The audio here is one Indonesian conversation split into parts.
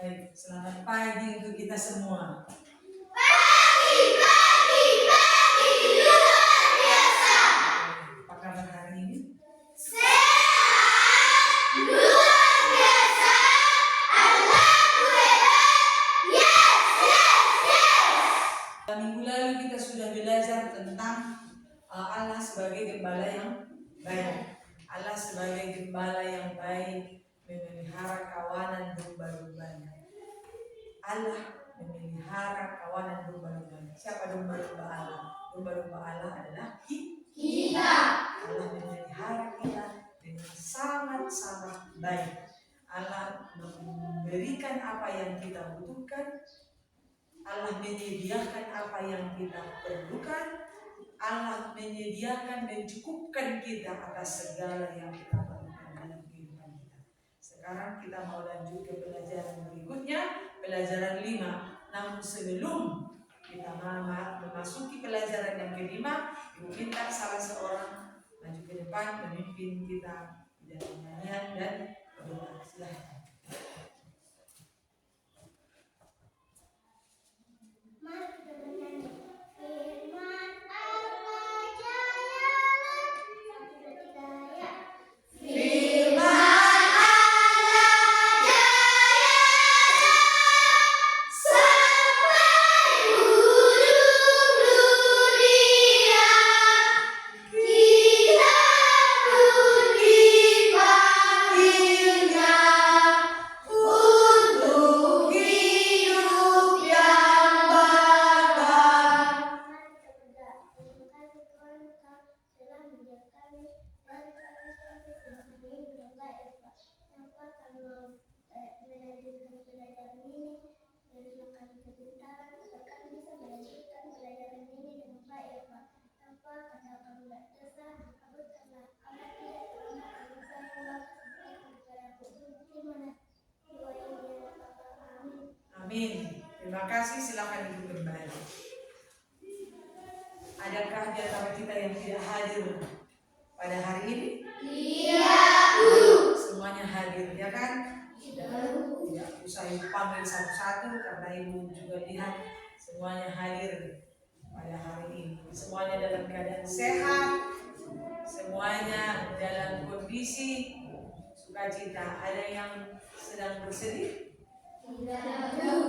Baik, selamat pagi untuk kita semua. Pagi, pagi, pagi, luar biasa. Apa kabar hari ini? Sehat, luar biasa. Alhamdulillah. Yes, yes, yes. Minggu lalu kita sudah belajar tentang Allah sebagai gembala yang baik. Allah sebagai gembala yang baik memelihara kawanan domba-dombanya. Allah memelihara kawanan domba-dombanya. Siapa domba-domba Allah? Domba-domba Allah adalah Kita. Allah memelihara kita dengan sangat-sangat baik. Allah memberikan apa yang kita butuhkan. Allah menyediakan apa yang kita perlukan. Allah menyediakan dan cukupkan kita atas segala yang kita perlukan dalam kehidupan kita. Sekarang kita mau lanjut ke pelajaran berikutnya, pelajaran 5. Namun sebelum kita memasuki pelajaran yang kelima, Ibu minta salah seorang maju ke depan memimpin kita di dalam nyanyian dan berdoa. Silahkan. Mari kita bernyanyi. Firman Allah jayalah, jaya. Firman Allah jayalah sampai ujung dunia. Kita pun dipanggilnya untuk hidup yang bakal. Amin. Terima kasih, silakan Ibu kembali. Adakah di antara kita yang tidak hadir pada hari ini? Iya, Bu. Semuanya hadir, ya kan? Tidak usah Ibu panggil satu-satu karena Ibu juga lihat semuanya hadir pada hari ini. Semuanya dalam keadaan sehat, semuanya dalam kondisi sukacita. Ada yang sedang bersedih?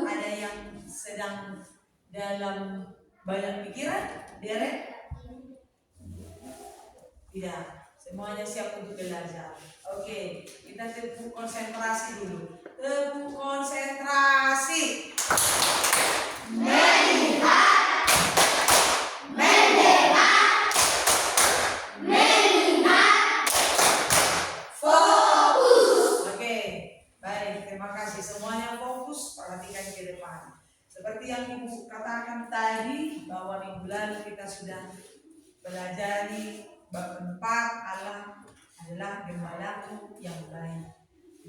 Ada yang sedang dalam banyak pikiran? Derek? Tidak. Semuanya siap untuk belajar. Oke, kita tepuk konsentrasi dulu. Tepuk konsentrasi. Melihat, mendengar, melihat, fokus. Oke, baik. Terima kasih. Semuanya fokus, perhatikan ke depan. Seperti yang Ibu katakan tadi, bahwa minggu lalu kita sudah pelajari bab 4, Allah adalah gembalaku yang baik.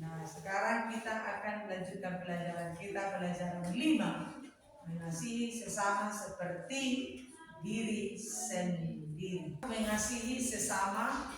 Nah, sekarang kita akan melanjutkan pelajaran kita, pelajaran 5. Mengasihi sesama seperti diri sendiri. Mengasihi sesama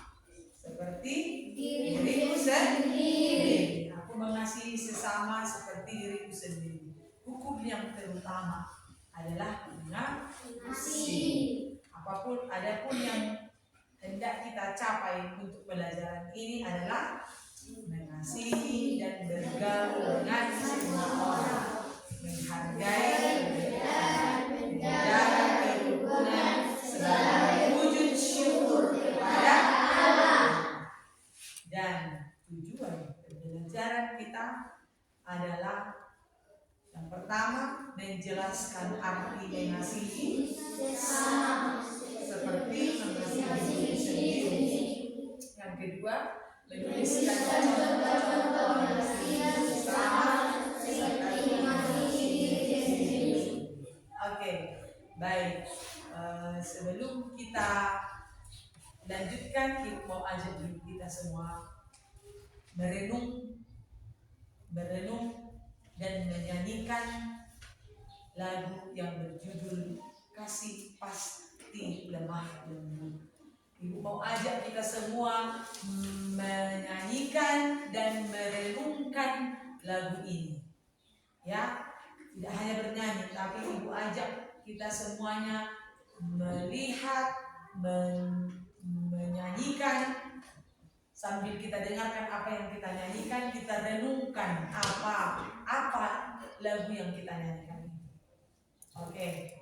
seperti diriku sendiri. Aku mengasihi sesama seperti diriku sendiri. Hukum yang terutama adalah mengasihi. Adapun yang hendak kita capai untuk pelajaran ini adalah mengasihi dan bergaul dengan semua orang, menghargai perbedaan, menjaga kerukunan sebagai wujud syukur kepada Allah. Dan tujuan pembelajaran kita adalah yang pertama, menjelaskan arti mengasihi sesama seperti mengasihi diri sendiri. Yang kedua, menuliskan contoh-contoh mengasihi sesama seperti mengasihi diri sendiri. Oke, baik. Sebelum kita lanjutkan, kita mau ajak diri kita semua merenung dan menyanyikan lagu yang berjudul Kasih Pasti Lemah Lembut. Ibu mau ajak kita semua menyanyikan dan merenungkan lagu ini. Ya, tidak hanya bernyanyi, tapi Ibu ajak kita semuanya melihat, menyanyikan. Sambil kita dengarkan apa yang kita nyanyikan, kita renungkan apa lagu yang kita nyanyikan. Oke.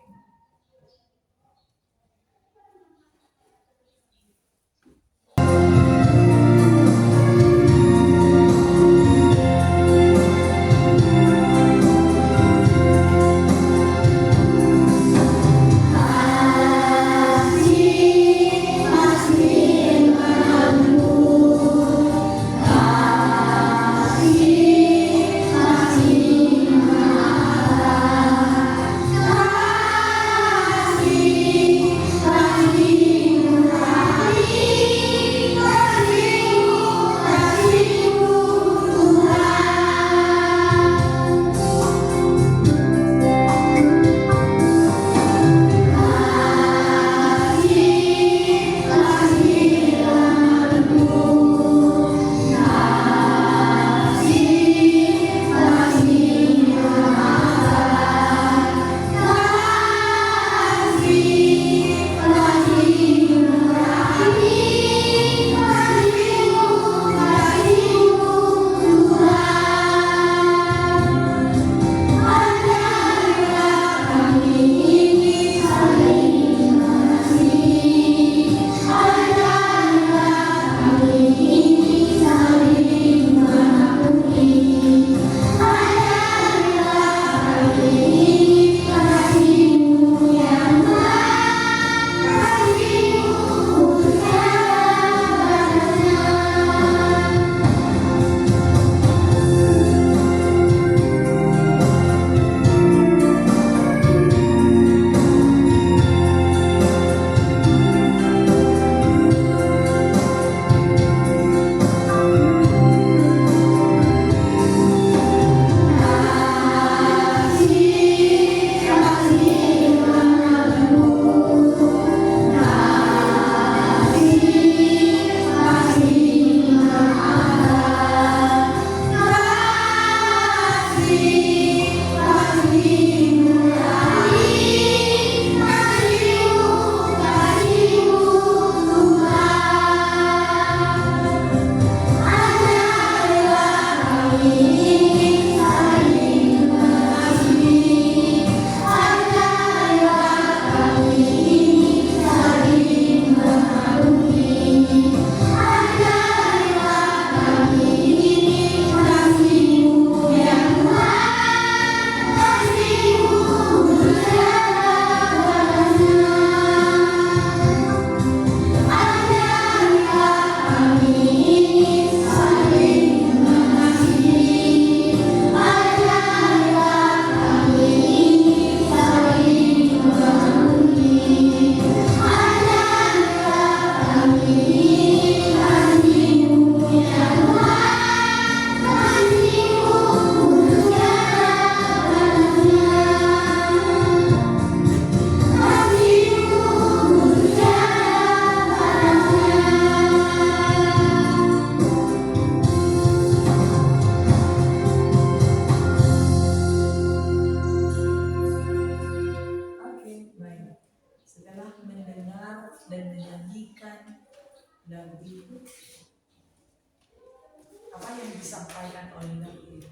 Apa yang disampaikan oleh lagu itu?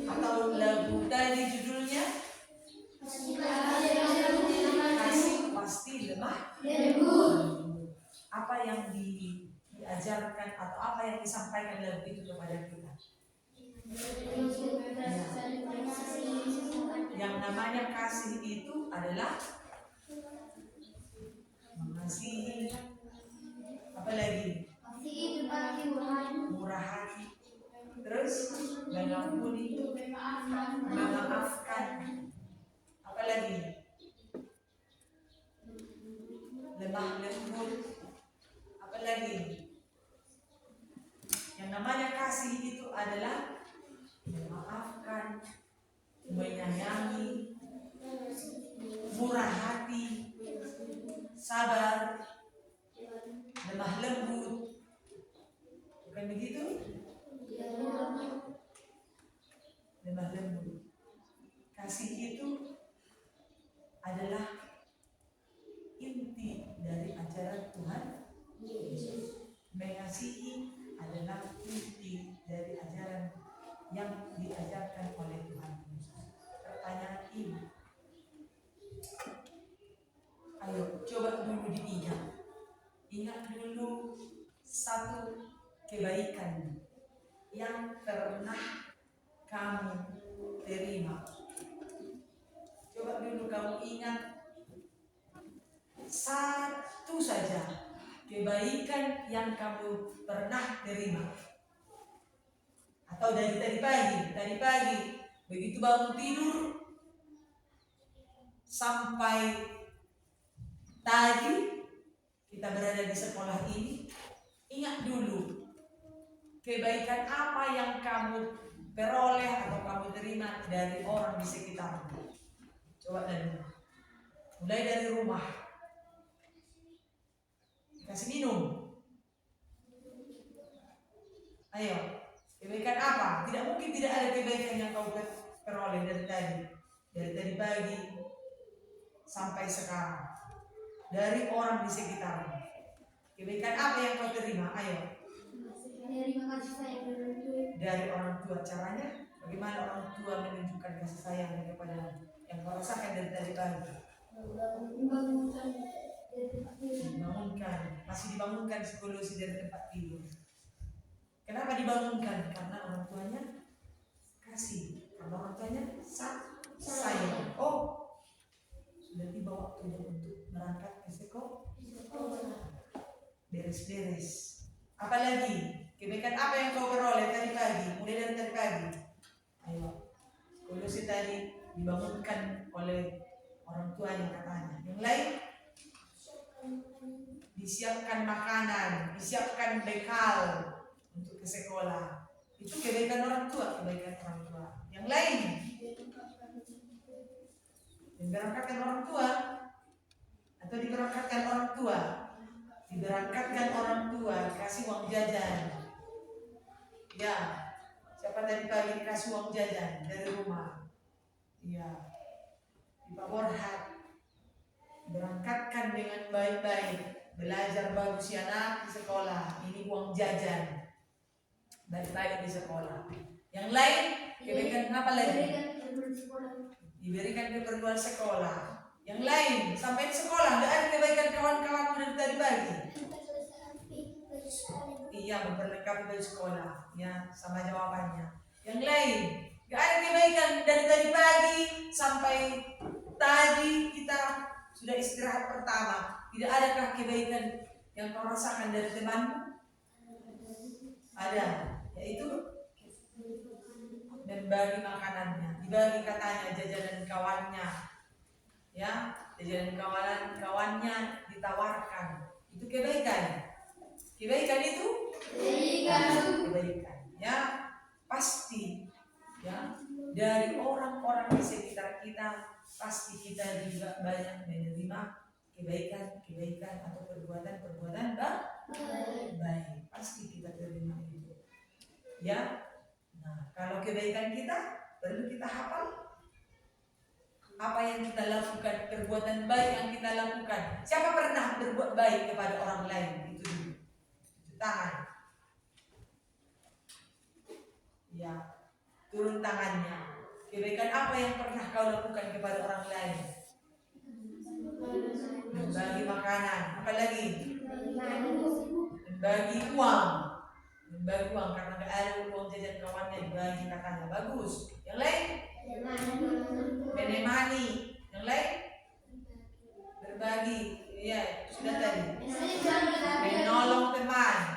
Atau lagu tadi judulnya Kasih Pasti Lemah Lembut. Apa yang diajarkan atau apa yang disampaikan lagu itu kepada kita? Yang namanya kasih itu adalah mengasihi, apa lagi? Murah hati, terus mengampuni, memaafkan, apa lagi? Lemah lembut, apa lagi? Yang namanya kasih itu adalah memaafkan, menyayangi, murah hati, sabar, lemah lembut. Bukan begitu? lemah lembut. Kasih itu adalah inti dari ajaran Tuhan Yesus. Mengasihi adalah inti dari ajaran yang diajarkan oleh Tuhan Yesus. Pertanyaan ini, ayo coba dulu diingat. Ingat dulu satu kebaikan yang pernah kamu terima. Coba dulu kamu ingat satu saja kebaikan yang kamu pernah terima. Atau dari tadi pagi begitu bangun tidur sampai tadi kita berada di sekolah ini, ingat dulu kebaikan apa yang kamu peroleh atau kamu terima dari orang di sekitarmu. Coba dari mulai dari rumah, kasih minum. Ayo, kebaikan apa? Tidak mungkin tidak ada kebaikan yang kau peroleh dari tadi pagi sampai sekarang. Dari orang di sekitarmu. Kebaikan apa yang kau terima? Ayo. Terima kasih sayang Dari orang tua. Caranya bagaimana orang tua menunjukkan kasih sayang kepada yang kau rasakan dari tadi pagi? Dibangunkan, masih dibangunkan psikologi dari tempat tidur. Kenapa dibangunkan? Karena orang tuanya kasih, karena orang tuanya sayang. Oh, sudah tiba waktunya untuk berangkat ke sekolah. Beres-beres. Apalagi kebaikan apa yang kau peroleh tadi pagi? Mulai dari tadi pagi. Ayo, psikologi tadi dibangunkan oleh orang tuanya katanya. Yang lain, disiapkan makanan, disiapkan bekal untuk ke sekolah. Itu kebaikan orang tua, kebaikan orang tua. Yang lain, diberangkatkan orang tua atau diberangkatkan orang tua, diberangkatkan orang tua, kasih uang jajan. Ya, siapa tadi pagi dikasih uang jajan dari rumah? Ya, di Pak Borhat, berangkatkan dengan baik-baik, belajar bagus ya nak di sekolah. Ini uang jajan, baik-baik di sekolah. Yang lain, kebaikan apa lagi? Diberikan keperluan sekolah. Yang lain, sampai di sekolah tidak ada kebaikan kawan-kawanmu dari tadi pagi. Iya, memperlengkapi baju sekolah. Ya, sama jawabannya. Yang lain, tidak ada kebaikan dari tadi pagi sampai tadi kita sudah istirahat pertama. Tidak adakah kebaikan yang kau rasakan dari temanmu? Ada, yaitu membagi makanannya, dibagi katanya jajanan kawannya, ya, jajanan kawannya ditawarkan. Itu kebaikan. Kebaikan itu kebaikan, ya, pasti, ya, dari orang-orang di sekitar kita pasti kita juga banyak menerima kebaikan atau perbuatan baik. Pasti kita terima itu, ya. Nah, kalau kebaikan kita perlu kita hafal. Apa yang kita lakukan, perbuatan baik yang kita lakukan. Siapa pernah berbuat baik kepada orang lain? Itu dulu. Itu tangan. Ya, turun tangannya. Kebaikan apa yang pernah kau lakukan kepada orang lain? Membagi makanan. Apa lagi? Membagi uang. Membagi uang karena gak ada uang jajan kawannya dibagi katanya. Bagus. Yang lain? Menemani. Yang lain? Berbagi. Iya, sudah tadi. Menolong teman.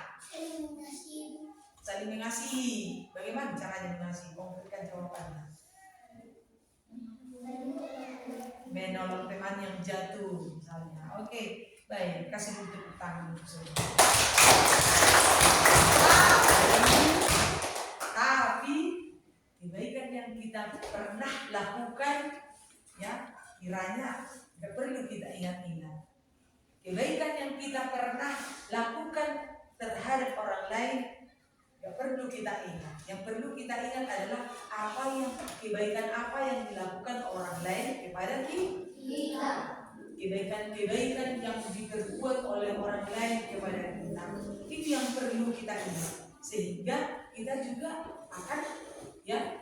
Saling mengasihi. Bagaimana caranya mengasihi? Konkretkan jawabannya. Menolong teman yang jatuh misalnya. Oke, baik. Kasih dulu tepuk tangan untuk saya. Tapi kebaikan yang kita pernah lakukan, ya, kiranya tidak perlu kita ingat-ingat. Kebaikan yang kita pernah lakukan terhadap orang lain Gak perlu kita ingat. Yang perlu kita ingat adalah kebaikan apa yang dilakukan orang lain kepada kita. Kebaikan-kebaikan yang diperbuat oleh orang lain kepada kita. Itu yang perlu kita ingat. Sehingga kita juga akan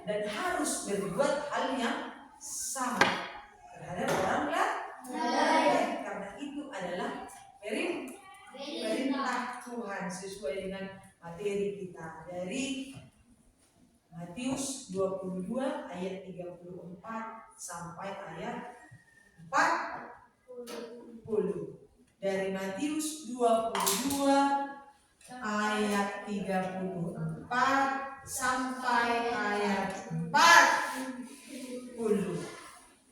dan harus berbuat hal yang sama terhadap orang lain. Karena itu adalah perintah Tuhan sesuai dengan materi kita dari Matius 22 ayat 34 sampai ayat 40. Dari Matius 22 ayat 34 sampai ayat 40.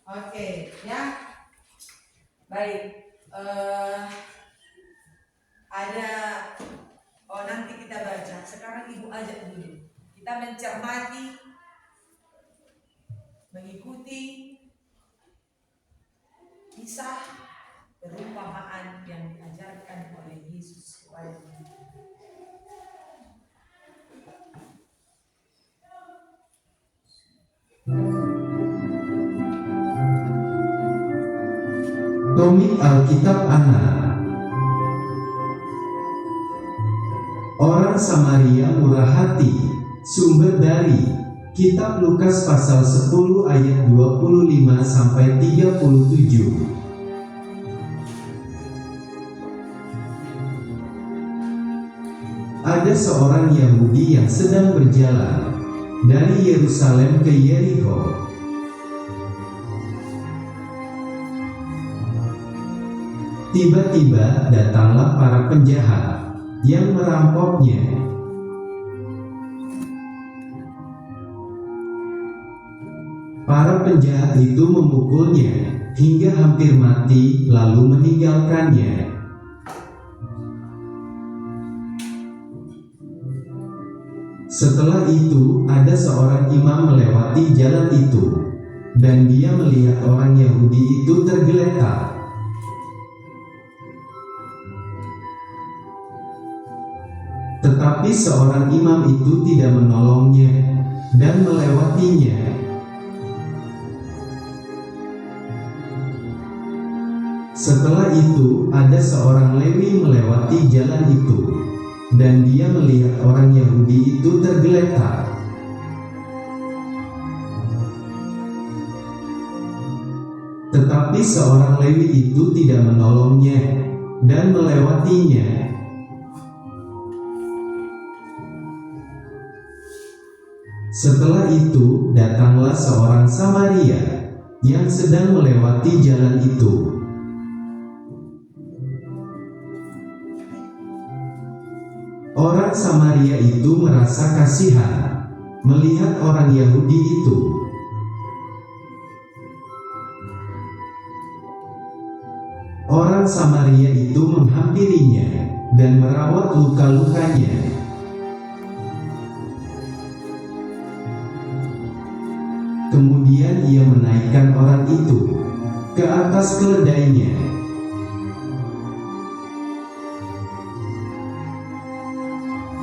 Oke, ya. Baik. Nanti kita baca. Sekarang Ibu ajak dulu. Kita mencermati, mengikuti kisah perumpamaan yang diajarkan oleh Yesus kepada kita. Tomik Alkitab Anak. Orang Samaria murah hati. Sumber dari Kitab Lukas pasal 10 ayat 25 sampai 37. Ada seorang Yahudi yang sedang berjalan dari Yerusalem ke Yerikho. Tiba-tiba datanglah para penjahat yang merampoknya. Para penjahat itu memukulnya hingga hampir mati, lalu meninggalkannya. Setelah itu, ada seorang imam melewati jalan itu, dan dia melihat orang Yahudi itu tergeletak. Tetapi seorang imam itu tidak menolongnya dan melewatinya. Setelah itu, ada seorang Lewi melewati jalan itu, dan dia melihat orang Yahudi itu tergeletak. Tetapi seorang Lewi itu tidak menolongnya dan melewatinya. Setelah itu, datanglah seorang Samaria yang sedang melewati jalan itu. Orang Samaria itu merasa kasihan melihat orang Yahudi itu. Orang Samaria itu menghampirinya dan merawat luka-lukanya. Kemudian ia menaikkan orang itu ke atas keledainya.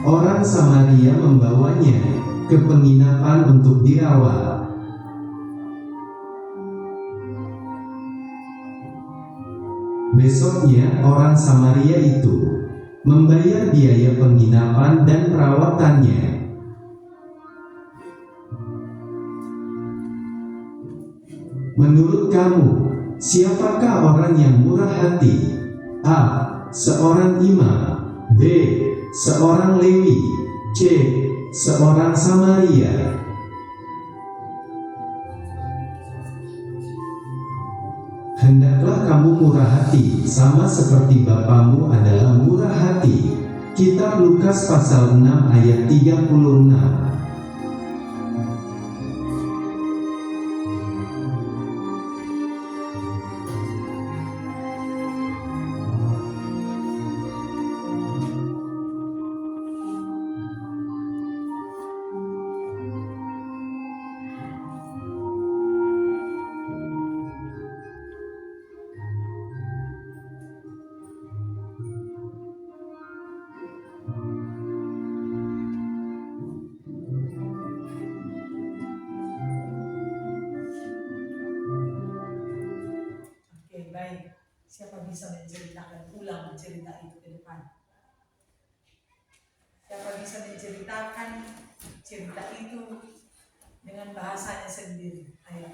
Orang Samaria membawanya ke penginapan untuk dirawat. Besoknya orang Samaria itu membayar biaya penginapan dan perawatannya. Menurut kamu, siapakah orang yang murah hati? A. Seorang imam. B. Seorang Lewi. C. Seorang Samaria. Hendaklah kamu murah hati, sama seperti Bapamu adalah murah hati. Kitab Lukas pasal 6 ayat 36. cerita itu ke depan. Siapa bisa menceritakan cerita itu dengan bahasanya sendiri? Ayo,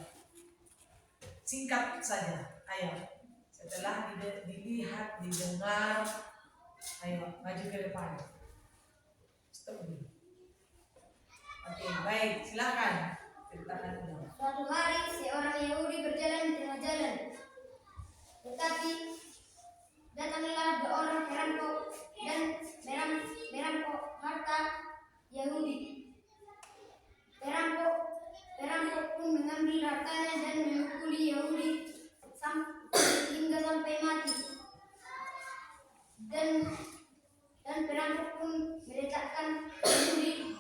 singkat saja. Ayo, setelah dilihat, didengar, ayo maju ke depan. Stop dulu. Oke, baik, silakan ceritakan dulu. Suatu hari seorang Yahudi berjalan di tengah jalan. Tetapi datanglah dua orang perampok dan merampok harta Yahudi. Perampok pun mengambil hartanya dan memukuli Yahudi hingga sampai mati. Dan perampok pun meletakkan Yahudi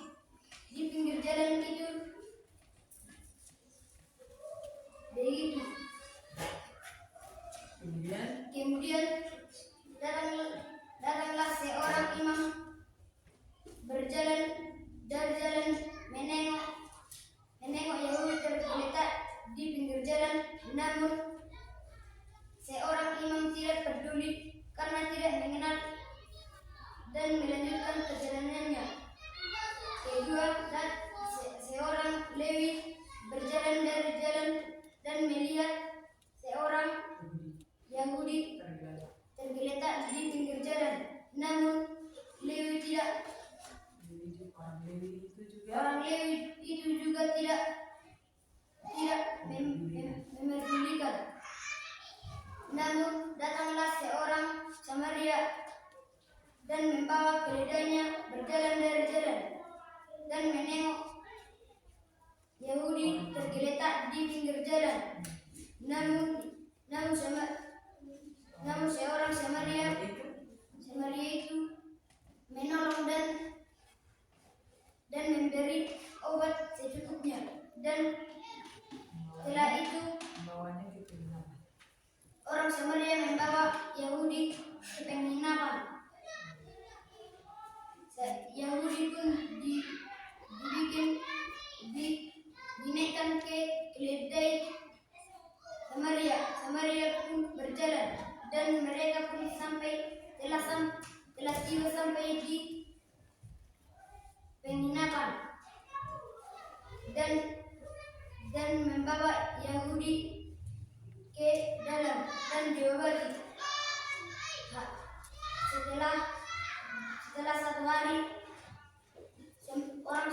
di pinggir jalan itu. Begitu. Kemudian datanglah seorang imam berjalan menengok Yahudi tergeletak di pinggir jalan, namun seorang imam tidak peduli karena tidak mengenal dan melanjutkan perjalanannya. Kedua, seorang Lewi berjalan dari jalan dan melihat seorang Yahudi tergeletak di pinggir jalan, namun orang Lewi itu juga tidak memerdulikan. Namun datanglah seorang Samaria dan membawa keledainya berjalan dari jalan dan menengok Yahudi tergeletak di pinggir jalan. Namun seorang Samaria itu menolong dan memberi obat secukupnya. Dan setelah itu orang Samaria membawa Yahudi ke penginapan. Yahudi pun dinaikkan ke keledai Samaria pun berjalan, dan mereka pun telah tiba sampai di penginapan dan membawa Yahudi ke dalam dan diobati. Setelah satu hari,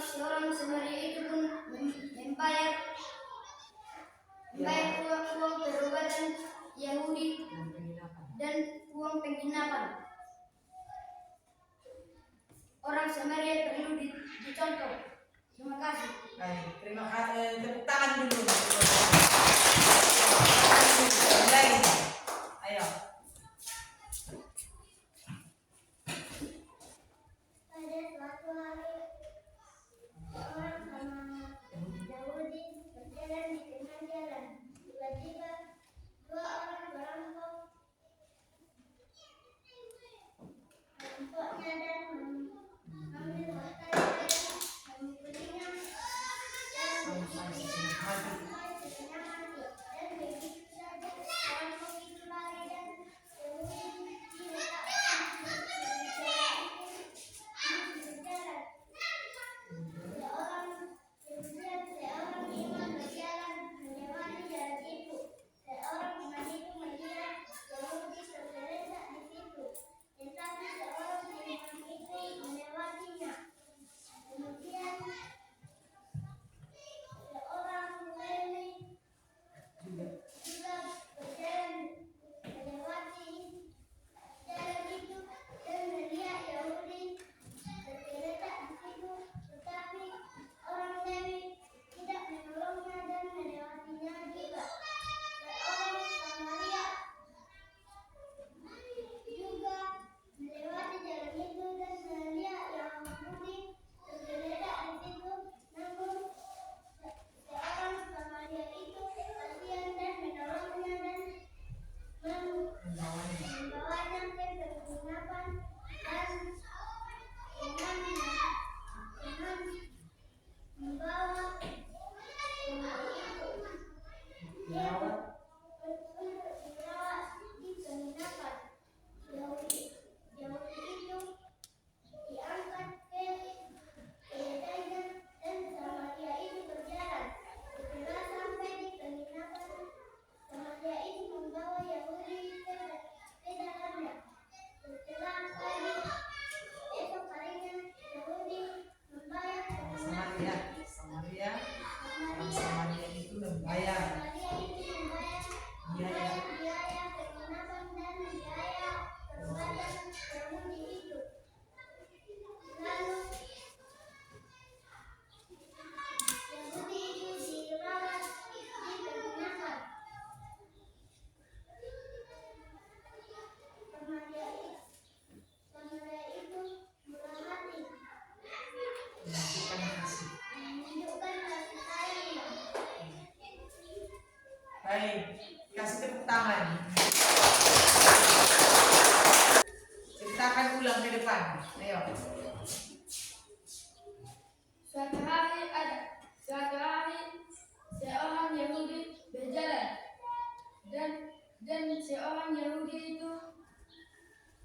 seorang Samaria itu pun membayar uang perobatan Yahudi dan uang penginapan. Orang Samaria perlu dicontoh. Terima kasih. Baik, terima kasih. Tepuk tangan dulu. Baik, ayo. Pada suatu hari, seorang Yahudi berjalan di tengah jalan. Tiba-tiba dua orang perampoknya dan mengambil hartanya dan memukulinya dan begitu saja perampok itu lari dan Yahudi diletakkan di jalan. Seorang imam berjalan melewati jalan itu. Seorang imam itu melihat Yahudi tergeletak di situ, tetapi seorang imam itu melewatinya. Kemudian seorang Lewi juga berjalan melewati jalan itu dan melihat Yahudi tergeletak di situ, tetapi orang Lewi tidak menolongnya dan melewatinya juga. Seorang Samaria juga melewati jalan itu dan melihat Yahudi tergeletak di situ, namun seorang Samaria itu kasihan dan menolongnya dan membawanya ke penginapan dan dengan membawa dirawat di penginapan Yahudi. Bayar. Biaya. Menunjukkan kasih. Baik, kasih tepuk tangan. Ceritakan ulang ke depan. Ayo. Suatu hari seorang Yahudi berjalan dan seorang Yahudi itu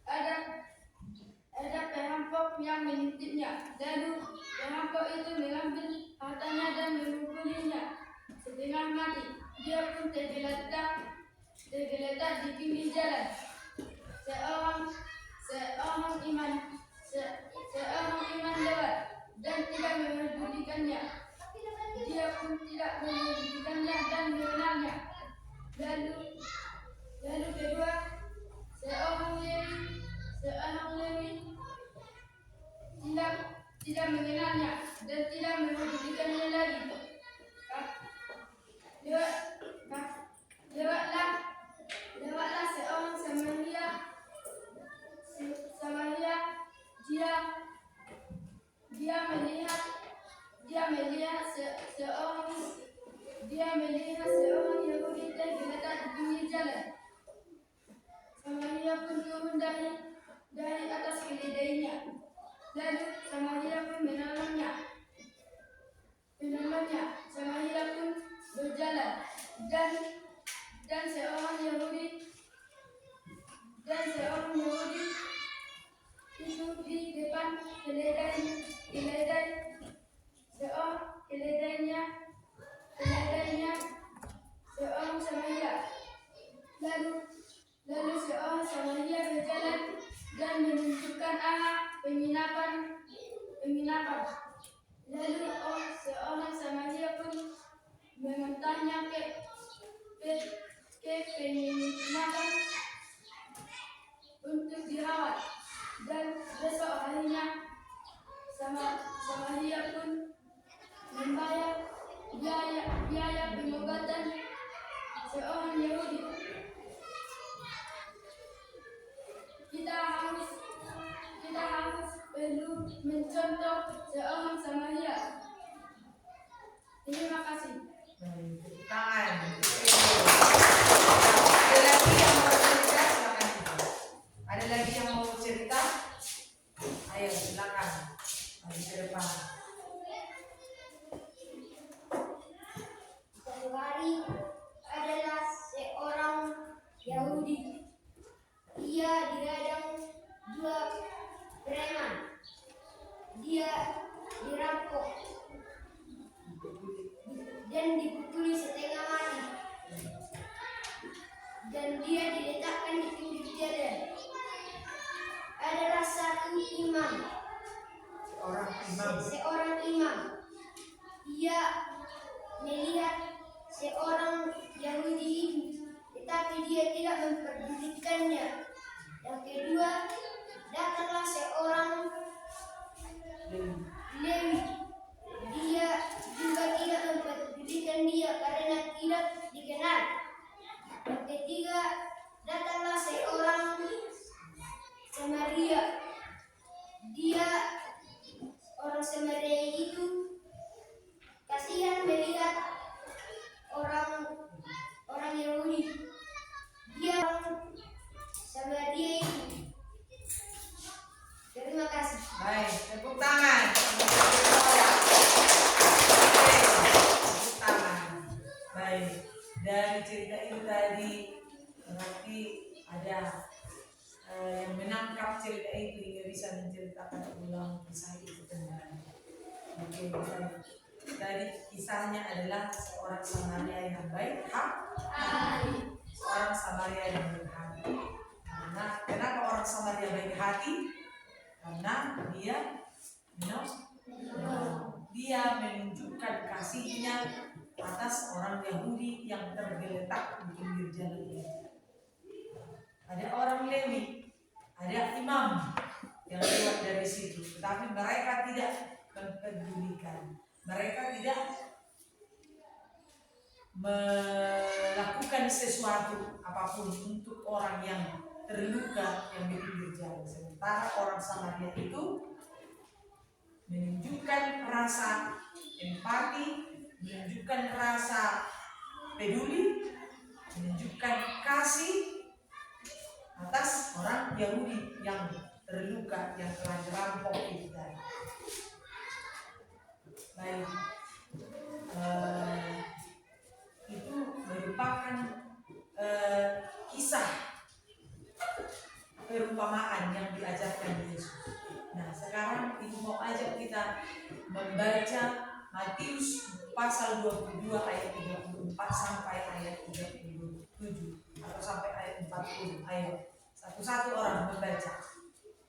ada perampok yang mengintipnya. Lalu perampok itu mengambil hartanya dan memukulinya setengah mati. Dia pun tergeletak di pinggir jalan. Seorang iman lewat dan tidak mempedulikannya. Dia pun tidak mempedulikannya dan mengenalnya. Lalu kedua, seorang Lewi tidak mengenalnya dan tidak mempedulikannya lagi. Lewatlah seorang Samaria. Dia melihat seorang Yahudi tergeletak di pinggir jalan. Samaria pun turun dari atas keledainya. Lalu Samaria pun menolongnya. Samaria pun berjalan dan seorang Yahudi itu di depan keledainya seorang Samaria. Lalu seorang Samaria berjalan dan menunjukkan arah penginapan. Lalu seorang Samaria pun mengantarnya ke penginapan untuk dirawat. Dan besok harinya Samaria pun membayar biaya pengobatan seorang Yahudi. Kita harus perlu mencontoh seorang Samaria. Terima kasih. Tepuk tangan. Ada lagi yang mau cerita? Silakan. Ada lagi yang mau cerita? Ayo silakan. Mari ke depan. Suatu hari adalah seorang Yahudi. Ia dihadang dua preman. Dia dirampok dan dipukuli setengah mati. Dan dia diletakkan di pinggir jalan. Adalah satu imam. Seorang imam. Ia melihat seorang Yahudi ini, tetapi dia tidak memperdulikannya. Yang kedua, datanglah seorang Lewi. Dia juga tidak memperdulikan dia karena tidak dikenal. Yang ketiga, datanglah seorang Samaria. Orang Samaria itu kasihan melihat orang Yahudi. Dia orang Samaria itu. Terima kasih. Baik, tepuk tangan. Tepuk tangan. Baik, dari cerita itu tadi berarti ada yang menangkap cerita itu hingga bisa menceritakan ulang kisah itu kembali. Oke, baik. Dari kisahnya adalah seorang Samaria yang baik hati. Seorang Samaria yang baik hati. Karena kenapa orang Samaria baik hati? Karena dia dia menunjukkan kasihnya atas orang Yahudi yang tergeletak di pinggir jalan. Ada orang Lewi, ada imam yang lewat dari situ, tetapi mereka tidak mempedulikan. Mereka tidak melakukan sesuatu apapun untuk orang yang terluka yang di pinggir jalan. Sementara orang Samaria itu menunjukkan rasa empati, menunjukkan rasa peduli, menunjukkan kasih atas orang Yahudi yang terluka, yang telah dirampok itu tadi. Baik, itu merupakan kisah perumpamaan yang diajarkan Yesus. Nah, sekarang Ibu mau ajak kita membaca Matius pasal 22 ayat 34 sampai ayat 37 atau sampai ayat 40. Ayo, satu-satu orang membaca.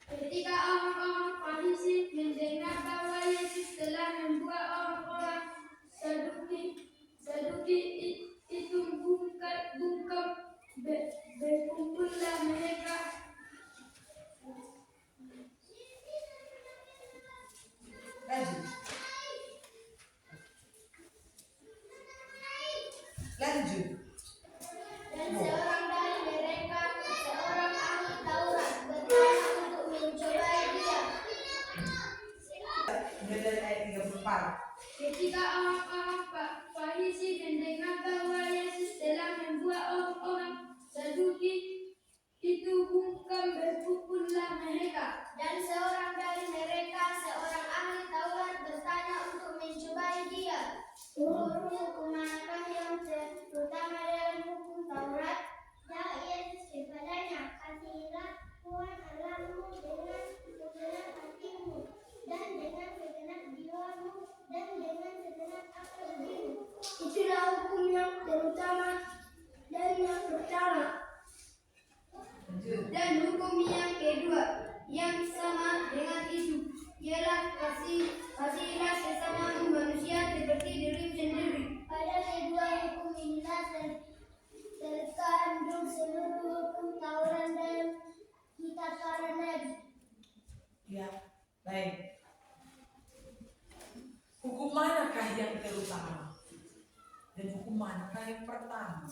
Ketika orang-orang Farisi mendengar bahwa Yesus telah membuat orang-orang Saduki itu bungkam, berkumpullah mereka. Lanjut. Dan seorang dari mereka, seorang ahli Taurat, bertanya untuk mencobai dia. Dari ayat 34. Ketika orang-orang Farisi mendengar bahwa Yesus telah membuat orang-orang Saduki itu bungkam, berkumpullah mereka. Dan seorang dari mereka, seorang ahli Taurat, bertanya untuk mencobai dia. Guru, hukum manakah yang terutama dalam hukum Taurat? Jawab Yesus kepadanya, kasihilah Tuhan Allahmu dengan segenap hatimu, dan dengan segenap jiwamu, dan dengan segenap akal budimu. Itulah hukum yang terutama dan yang pertama. Dan hukum yang kedua yang sama dengan itu ialah kasihilah sesama manusia seperti diri sendiri. Pada kedua hukum inilah terkandung seluruh hukum Taurat dan kitab para nabi. Ya, baik. Hukum manakah yang terutama? Dan hukum manakah yang pertama?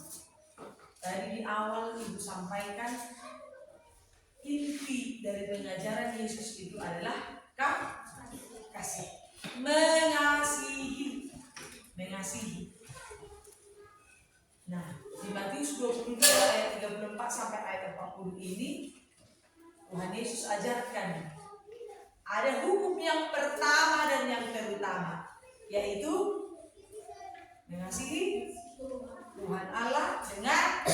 Tadi di awal Ibu sampaikan inti dari pengajaran Yesus itu adalah kasih, mengasihi. Nah, di Matius 22 ayat 34 sampai ayat 40 ini Tuhan Yesus ajarkan ada hukum yang pertama dan yang terutama, yaitu mengasihi Tuhan Allah dengan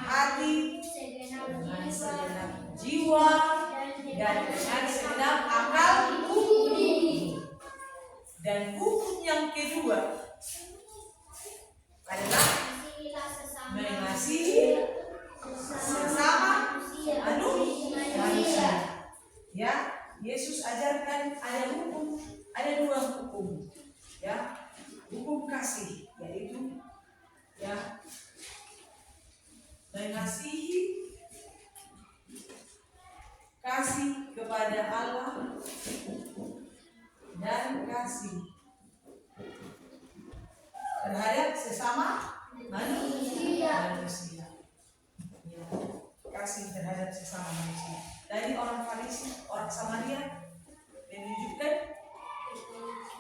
hati, dengan segenap jiwa, dan dengan segenap akal budi. Dan hukum yang kedua adalah mengasihi sesama manusia. Ya, Yesus ajarkan ada dua hukum. Ya, hukum kasih, yaitu ya mengasihi, kasih kepada Allah dan kasih terhadap sesama manusia. Ya, kasih terhadap sesama manusia. Dari orang Farisi, orang Samaria menunjukkan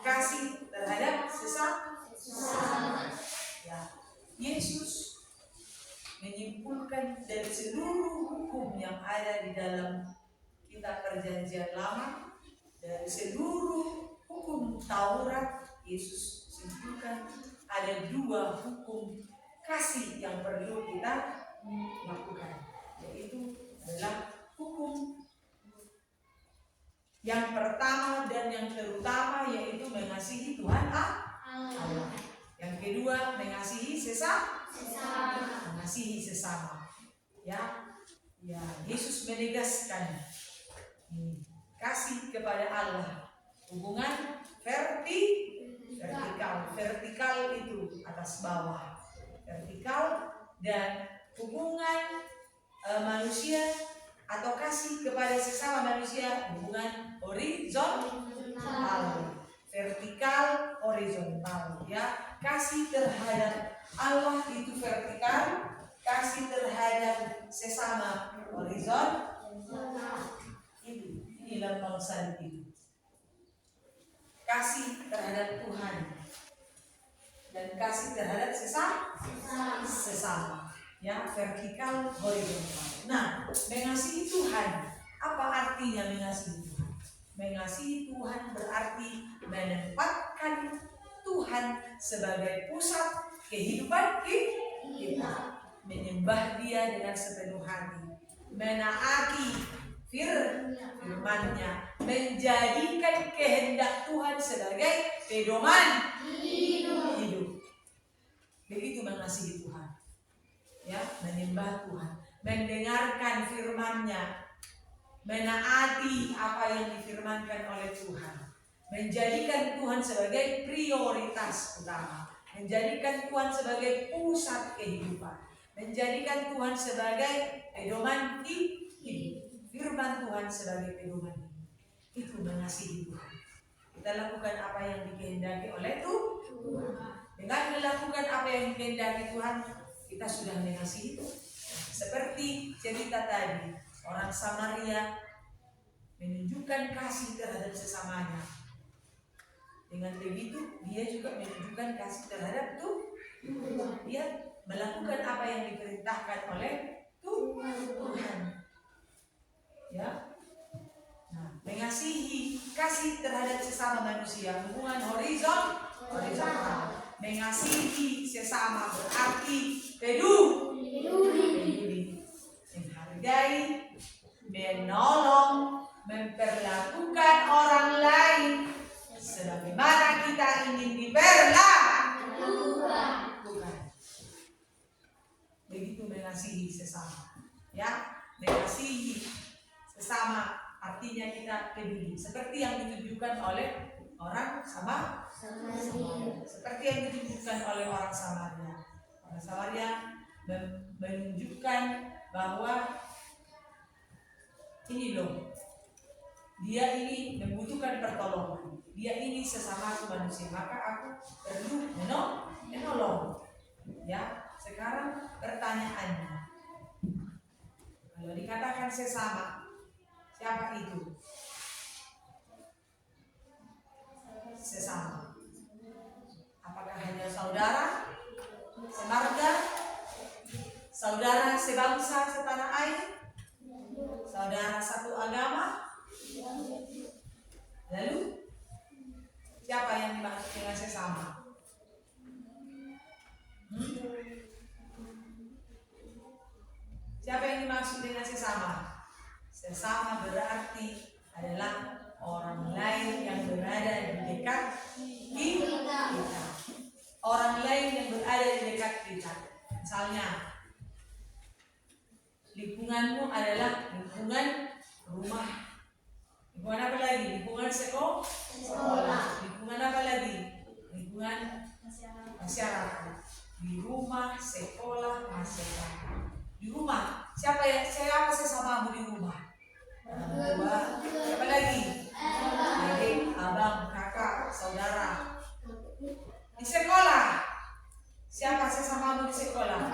kasih terhadap sesama. Ya, Yesus menyimpulkan dari seluruh hukum yang ada di dalam kitab Perjanjian Lama, dari seluruh hukum Taurat, Yesus simpulkan ada dua hukum kasih yang perlu kita lakukan, yaitu adalah hukum yang pertama dan yang terutama, yaitu mengasihi Tuhan Allah. Yang kedua mengasihi mengasihi sesama. Ya, Yesus menegaskan kasih kepada Allah Hubungan vertikal. Vertikal itu atas bawah. Vertikal dan hubungan manusia atau kasih kepada sesama manusia, hubungan horizontal. Vertikal, horizontal, ya. Kasih terhadap Allah itu vertikal, kasih terhadap sesama horizontal. Ini lambang salib itu. Kasih terhadap Tuhan dan kasih terhadap sesama, ya, vertikal, horizontal. Nah, mengasihi Tuhan, apa artinya mengasihi Tuhan? Mengasihi Tuhan berarti menempatkan Tuhan sebagai pusat kehidupan kita, menyembah Dia dengan sepenuh hati, menaati firman-Nya, menjadikan kehendak Tuhan sebagai pedoman hidup. Begitu mengasihi Tuhan, ya, menyembah Tuhan, mendengarkan firman-Nya, menaati apa yang difirmankan oleh Tuhan, menjadikan Tuhan sebagai prioritas utama, menjadikan Tuhan sebagai pusat kehidupan, menjadikan Tuhan sebagai pedoman hidup, firman Tuhan sebagai pedoman hidup. Itu mengasihi Tuhan. Kita lakukan apa yang dikehendaki oleh Tuhan. Dengan melakukan apa yang dikehendaki Tuhan, kita sudah mengasihi Tuhan. Seperti cerita tadi, orang Samaria menunjukkan kasih terhadap sesamanya. Dengan begitu, dia juga menunjukkan kasih terhadap Tuhan. Dia melakukan apa yang diperintahkan oleh Tuhan. Ya. Nah, mengasihi, kasih terhadap sesama manusia, hubungan horizontal. Mengasihi sesama berarti peduli, menghargai, menolong, memperlakukan orang lain sebagaimana kita ingin diperlakukan. Begitu mengasihi sesama, ya. Mengasihi sesama artinya kita peduli, seperti yang ditunjukkan oleh orang Samaria. Seperti yang ditunjukkan oleh orang Samaria. Orang Samaria menunjukkan bahwa ini loh, dia ini membutuhkan pertolongan, dia ini sesama manusia, maka aku perlu menolong. Ya, sekarang pertanyaannya, kalau dikatakan sesama, siapa itu? Sesama. Apakah hanya saudara, semarga, saudara sebangsa setanah air, saudara satu agama? Lalu siapa yang dimaksud dengan sesama? Siapa yang dimaksud dengan sesama? Sesama berarti adalah orang lain yang berada di dekat kita. Orang lain yang berada di dekat kita. Misalnya, lingkunganmu adalah lingkungan rumah. Lingkungan apa lagi? Lingkungan sekolah. Lingkungan apa lagi? Lingkungan masyarakat. Di rumah, sekolah, masyarakat. Di rumah, siapa sesamamu di rumah? Dua, siapa lagi? Adik, abang, kakak, saudara. Di sekolah, siapa sesamamu di sekolah?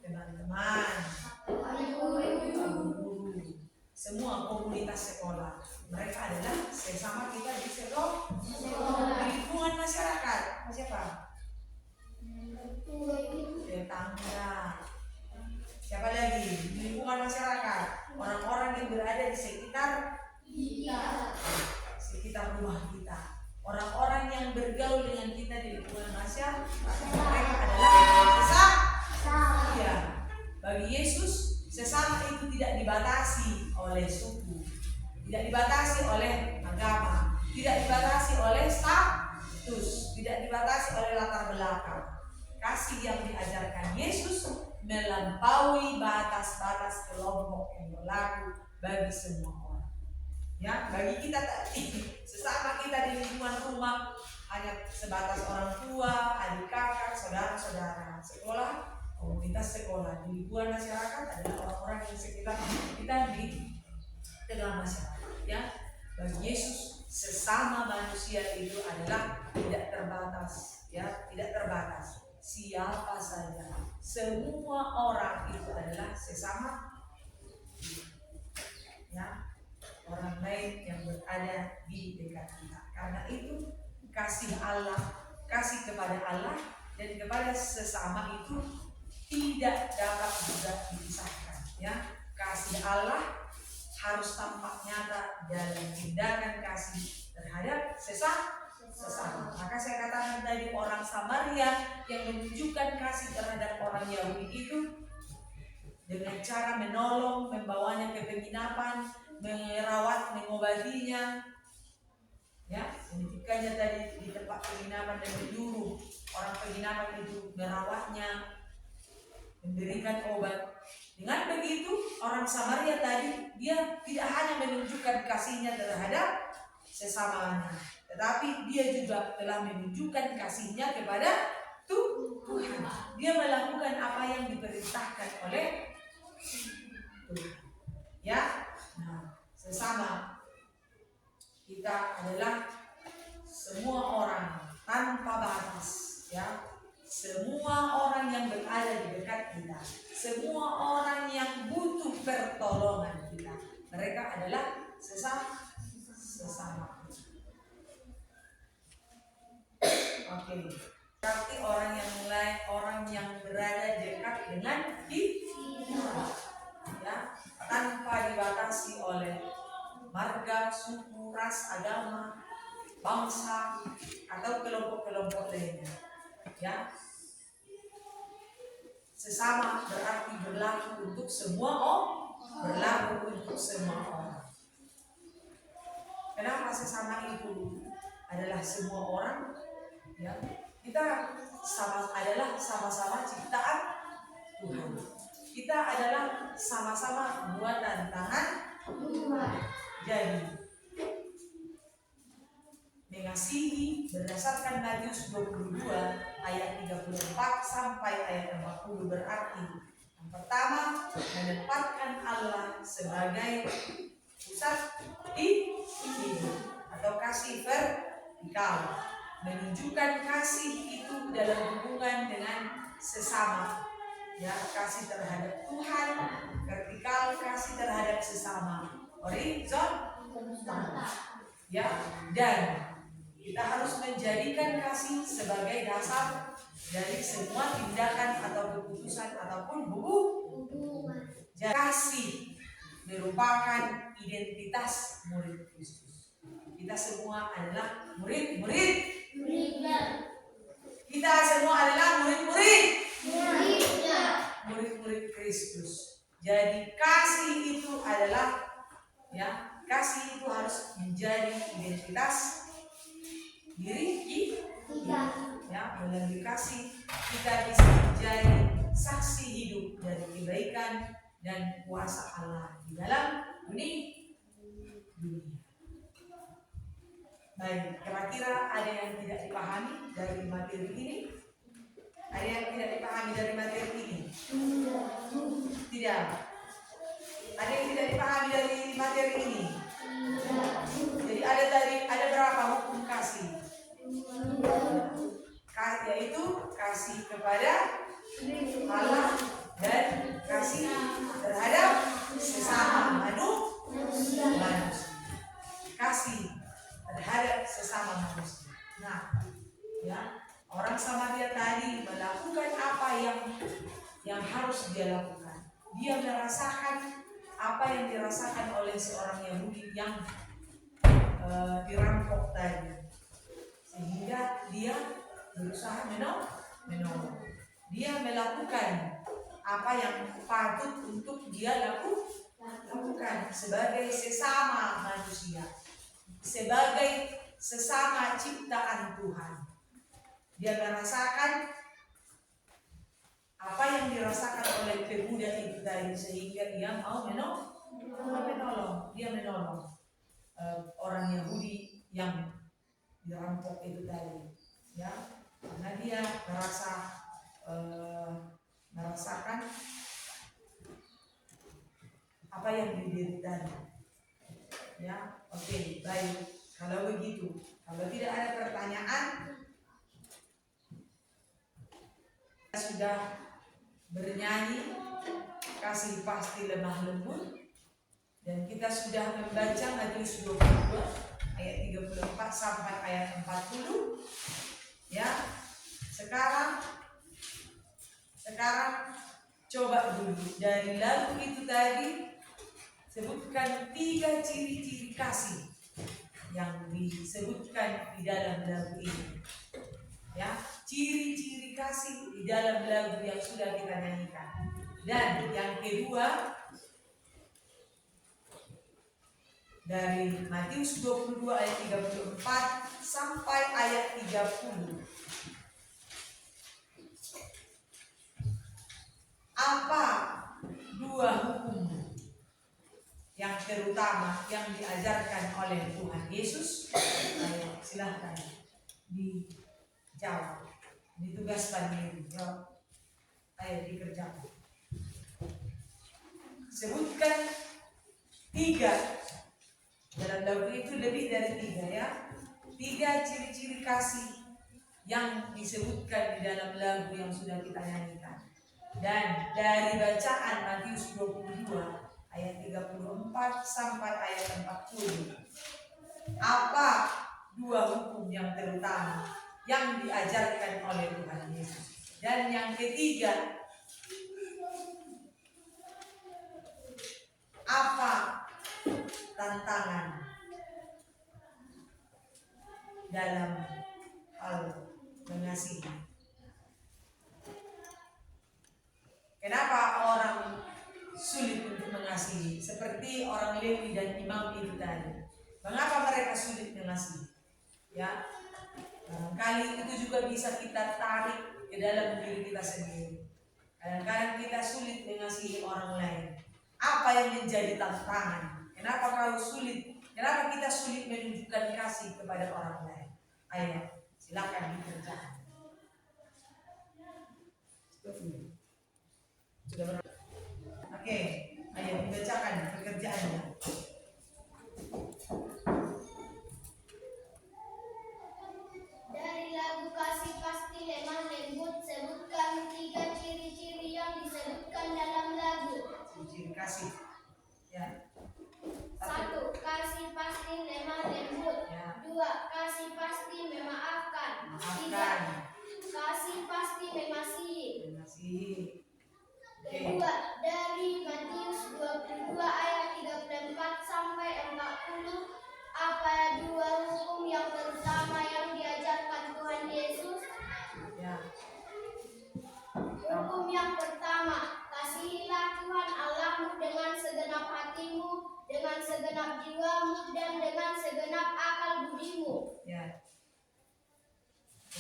Teman-teman, guru, semua komunitas sekolah. Mereka adalah sesama kita di sekolah. Di lingkungan masyarakat, siapa? Tetangga. Siapa lagi? Di lingkungan masyarakat, orang-orang yang berada di sekitar rumah kita, orang-orang yang bergaul dengan kita di lingkungan masyarakat, mereka adalah sesama. Ya, bagi Yesus sesama itu tidak dibatasi oleh suku, tidak dibatasi oleh agama, tidak dibatasi oleh status, tidak dibatasi oleh latar belakang. Kasih yang diajarkan Yesus melampaui batas-batas kelompok yang berlaku bagi semua orang. Ya, bagi kita tadi sesama kita di lingkungan rumah hanya sebatas orang tua, adik kakak, saudara-saudara, sekolah, komunitas sekolah, di lingkungan masyarakat adalah orang-orang yang sekitar kita di tengah masyarakat. Ya, bagi Yesus sesama manusia itu adalah tidak terbatas, ya, tidak terbatas. Siapa saja, semua orang itu adalah sesama, ya, orang lain yang berada di dekat kita. Karena itu kasih Allah, kasih kepada Allah dan kepada sesama itu tidak dapat juga dipisahkan. Ya, kasih Allah harus tampak nyata dalam tindakan kasih terhadap sesama. Maka saya katakan tadi orang Samaria yang menunjukkan kasih terhadap orang Yahudi itu dengan cara menolong, membawanya ke penginapan, merawat, mengobatinya, ya, menitipkannya tadi di tempat penginapan dan menyuruh orang penginapan itu merawatnya, memberikan obat. Dengan begitu orang Samaria tadi dia tidak hanya menunjukkan kasihnya terhadap sesamanya, tetapi dia juga telah menunjukkan kasihnya kepada Tuhan. Dia melakukan apa yang diperintahkan oleh Tuhan. Ya, nah, sesama kita adalah semua orang tanpa batas, ya. Semua orang yang berada di dekat kita, semua orang yang butuh pertolongan kita, mereka adalah sesama. Oke. Berarti orang yang berada dekat dengan kita, ya, tanpa dibatasi oleh marga, suku, ras, agama, bangsa, atau kelompok-kelompok lainnya. Ya, sesama berarti berlaku untuk semua orang. Kenapa sesama itu adalah semua orang? Ya, kita adalah sama-sama ciptaan Tuhan. Kita adalah sama-sama buatan tangan Tuhan. Jadi mengasihi berdasarkan Matius 22 ayat 34 sampai ayat 40 berarti yang pertama menempatkan Allah sebagai pusat hidup atau kasih vertikal, menunjukkan kasih itu dalam hubungan dengan sesama, ya, kasih terhadap Tuhan, vertikal, kasih terhadap sesama, horizontal, ya, dan kita harus menjadikan kasih sebagai dasar dari semua tindakan atau keputusan ataupun hubungan. Kasih merupakan identitas murid Kristus. Kita semua adalah murid-murid. Kita semua adalah murid-murid Kristus. Jadi kasih itu adalah, ya, kasih itu harus menjadi identitas diri kita. Ya, melalui kasih kita bisa menjadi saksi hidup dari kebaikan dan kuasa Allah di dalam dunia. Baik, kira-kira ada yang tidak dipahami dari materi ini? Ada yang tidak dipahami dari materi ini? Tidak. Ada yang tidak dipahami dari materi ini? Jadi ada berapa hukum kasih? Yaitu kasih kepada Allah dan kasih terhadap sesama manusia. Kasih terhadap sesama manusia. Nah, ya, orang Samaria tadi melakukan apa yang harus dia lakukan. Dia merasakan apa yang dirasakan oleh seorang Yahudi yang dirampok tadi, sehingga dia berusaha menolong. Dia melakukan apa yang patut untuk dia lakukan sebagai sesama manusia, sebagai sesama ciptaan Tuhan. Dia merasakan apa yang dirasakan oleh pemuda itu tadi, sehingga dia mau menolong. Dia menolong. orang Yahudi yang dirampok itu tadi, ya, karena dia merasakan apa yang dideritanya. Ya, oke, baik. Kalau begitu, kalau tidak ada pertanyaan, kita sudah bernyanyi kasih pasti lemah lembut, dan kita sudah membaca Matius 22 ayat 34 sampai ayat 40. Ya, sekarang coba dulu dari lagu itu tadi, sebutkan 3 ciri-ciri kasih yang disebutkan di dalam lagu ini. Ya, ciri-ciri kasih di dalam lagu yang sudah kita nyanyikan. Dan yang kedua, dari Matius 22 ayat 34 sampai ayat 30. Apa 2 hukum yang terutama yang diajarkan oleh Tuhan Yesus? Ayo, silahkan dijawab. Ini tugas pandiri. Ayo dikerjakan. Sebutkan 3. Dalam lagu itu lebih dari 3, ya. 3 ciri-ciri kasih yang disebutkan di dalam lagu yang sudah kita nyanyikan. Dan dari bacaan Matius 22 ayat 34 sampai ayat 40, apa 2 hukum yang terutama yang diajarkan oleh Tuhan Yesus? Dan yang ketiga, apa tantangan dalam hal mengasihi? Kenapa orang sulit untuk mengasihi? Seperti orang Lewi dan imam itu tadi. Mengapa mereka sulit mengasihi? Ya, barangkali itu juga bisa kita tarik ke dalam diri kita sendiri. Kadang-kadang kita sulit mengasihi orang lain. Apa yang menjadi tantangan? Kenapa kau sulit? Kenapa kita sulit menunjukkan kasih kepada orang lain? Ayo, silakan dikerjakan. Oke, ayo dibacakan pekerjaannya. Dari lagu kasih pasti lemah lembut, sebutkan 3 ciri-ciri yang disebutkan dalam lagu. Ciri-ciri kasih. Ya. 1. Kasih pasti lemah lembut. Ya. 2. Kasih pasti memaafkan. 3. Maafkan. Kasih pasti mengasihi. Mengasihi. Kedua, dari Matius 22 ayat 34 sampai 40, apa 2 hukum yang pertama yang diajarkan Tuhan Yesus? Ya. Hukum yang pertama, kasihilah Tuhan Allahmu dengan segenap hatimu, dengan segenap jiwamu, dan dengan segenap akal budimu. Ya.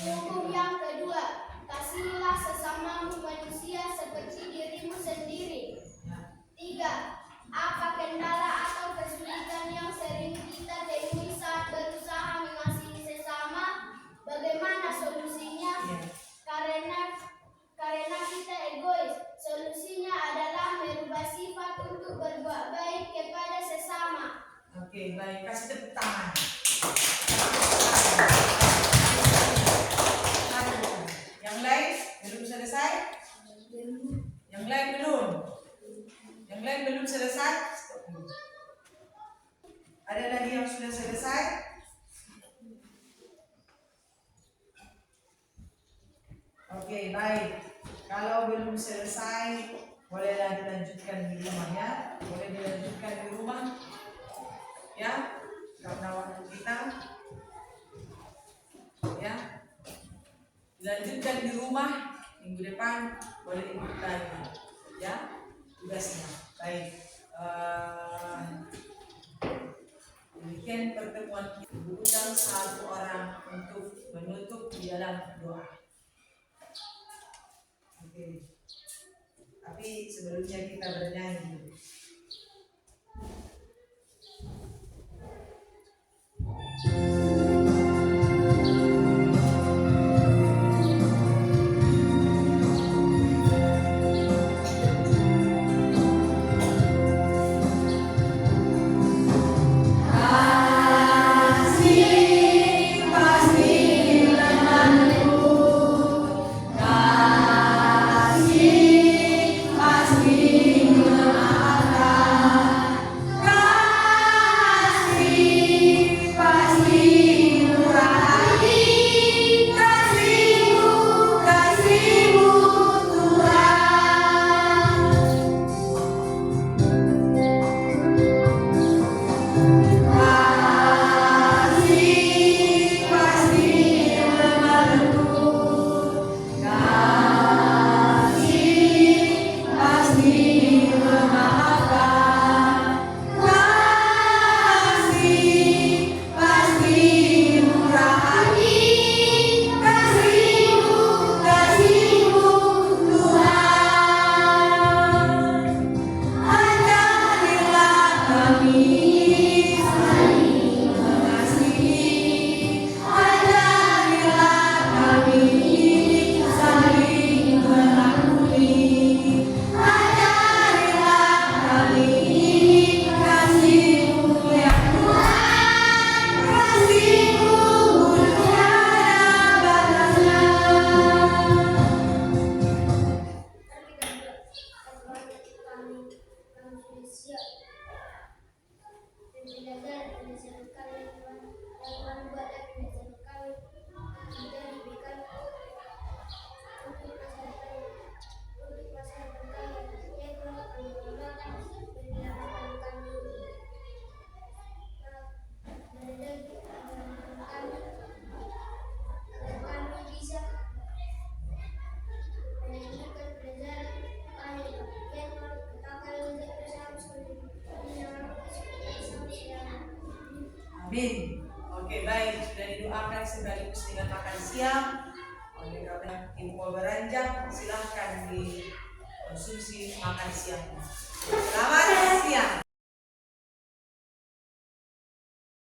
Hukum yang kedua, kasihilah sesamamu manusia seperti dirimu sendiri. Ya. 3. Apa kendala atau kesulitan yang sering kita temui saat berusaha mengasihi sesama? Bagaimana solusinya? Ya. Karena kita egois. Solusinya adalah merubah sifat untuk berbuat baik kepada sesama. Oke, baik. Kasih tepuk tangan. Yang lain belum selesai? Yang lain belum? Yang lain belum selesai? Ada lagi yang sudah selesai? Oke, baik. Kalau belum selesai, bolehlah dilanjutkan di rumah, ya. Boleh dilanjutkan di rumah, ya. Karena waktu kita, ya. Dilanjutkan di rumah, minggu depan boleh ikut lagi, ya, tugasnya. Baik. Demikian pertemuan kita. Butuhkan 1 orang untuk menutup di dalam doa. Oke. Tapi sebelumnya kita bernyanyi dulu. Amin. Oke, baik, sudah didoakan sekaligus dengan makan siang. Oleh karena Ibu mau beranjak, silahkan dikonsumsi makan siang. Selamat siang.